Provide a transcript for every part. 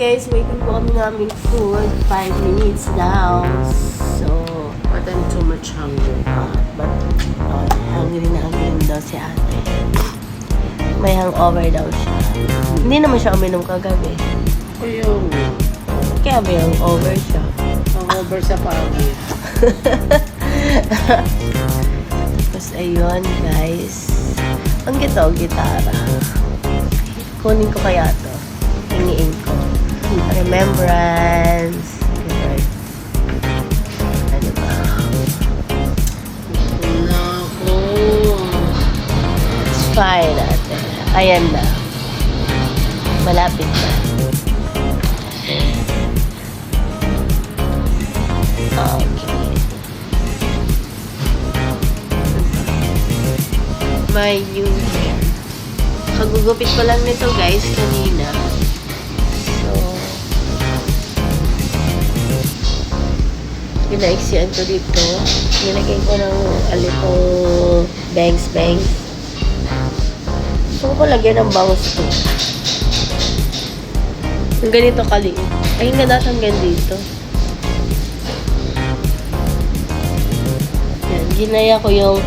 guys, waiting po kami namin food. 5 minutes now. So, But I'm too much hungry. hungry na daw si ate. May hangover daw siya. Hindi naman siya uminom kagabi. O yung Kaya may hangover siya. hangover sa pagod. Tapos ayun guys. Ang gitara. Kunin ko kaya to. Hingiin ko. Remembrance. Ano ba? Naku. It's fine ate. Ayan na. Malapit na. Okay. My new hair. Kagugupit ko lang nito guys kanina. So, pinaiksian ko dito. Nilagay ko ng alitong bangs. Gusto ko lagyan ng bangus to. Yung ganito kaliit. Ay, nga natanggan dito. Yan, ginaya ko yung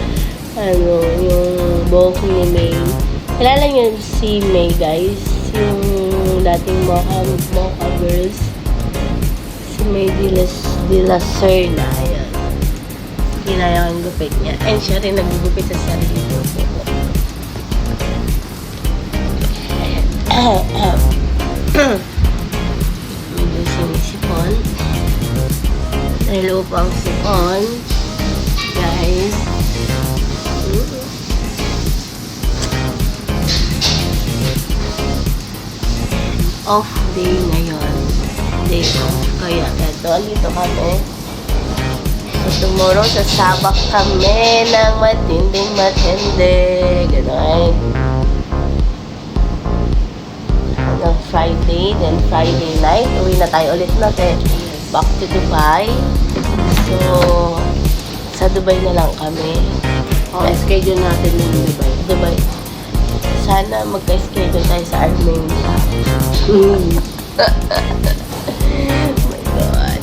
yung buhok ni May. Kilala niyo si May, guys. Yung dating Mocha Girls. Si May de la Serna. Ayan. Ginaya ko yung gupit niya. And siya rin naggugupit sa sarili ko. Medyo sinisipon. Nilo po ang sipon. Guys. Off day ngayon. Day off. Kaya eto, dito kami. So tomorrow, sasabak kami ng matindi. Ganon. Hanggang Friday. Then Friday night, uwi na tayo ulit natin. Back to Dubai. So, sa Dubai na lang kami. Schedule natin ng Dubai. Sana magka-schedule tayo sa Armenia. Oh my God.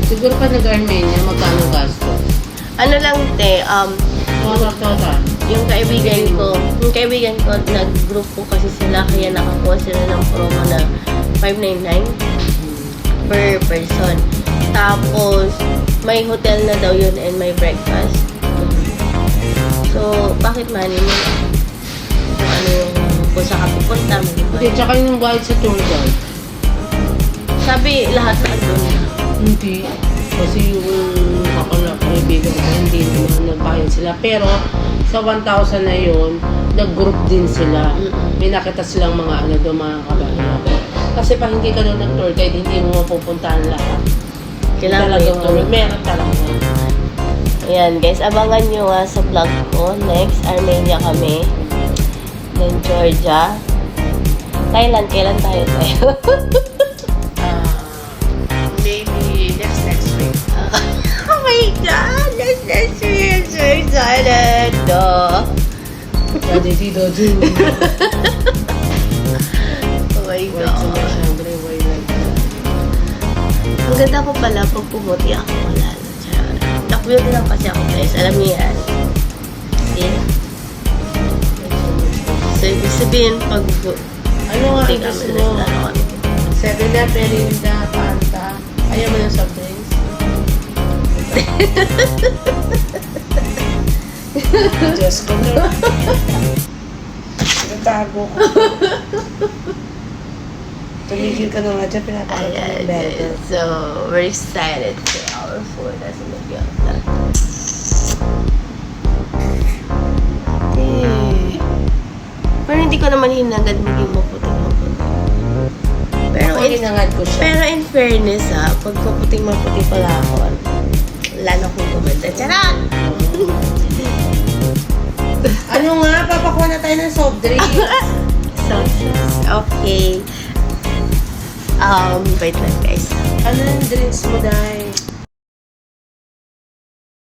Siguro pa nag-Armenia, magkano gasto? Ano lang, te, Total. yung kaibigan ko, nag-group po kasi sila, kaya nakakuha sila ng promo na 599 per person. Tapos, may hotel na daw yun and may breakfast. So, bakit money mo? Kung ano yung, kung saan ka pupunta, Hindi, tsaka yung bayad sa tour guide. sabi, lahat na doon. Hindi. Kasi yung kaibigan ko, hindi naman nagbayad sila. Pero, sa 1,000 na yun, nag-group din sila. May nakita silang mga mga kabayan. Kasi pa hindi ka doon nag-tour guide, hindi mo mapupuntahan lahat. Kailangan Talagang tour. Meron talaga. Ayan, guys, abangan nyo sa vlog ko. Next, Armenia kami. Then, Georgia. Thailand, kailan tayo? Maybe next week. Oh my God! Next week! I'm so excited! No. Dito. Oh my Wait, so much God. hungry. Why like that? Ang ganda ko pala pag pumuti ako. Wala na. Nakulit lang kasi ako, guys. Alam niyo yan. See? So, ibig sabihin, pag Ano nga take ang kami gusto na mo? ano. 7 Merinda, Fanta. Ayaw mo ng soft drinks? Diyos ko na. Natago ko. Tumigil ka na nga dyan, pinapakita ko Ayan, yung burger. guys. So, we're excited for our food as in the Pero hindi ko naman hinagad maging maputing. Ako hinangad ko siya. Pero in fairness pag maputing pala ako, lalo kong gumanda. Charot! Ano nga, papakuha na tayo ng soft drinks. Okay. Wait lang guys. Ano yung drinks mo, Day?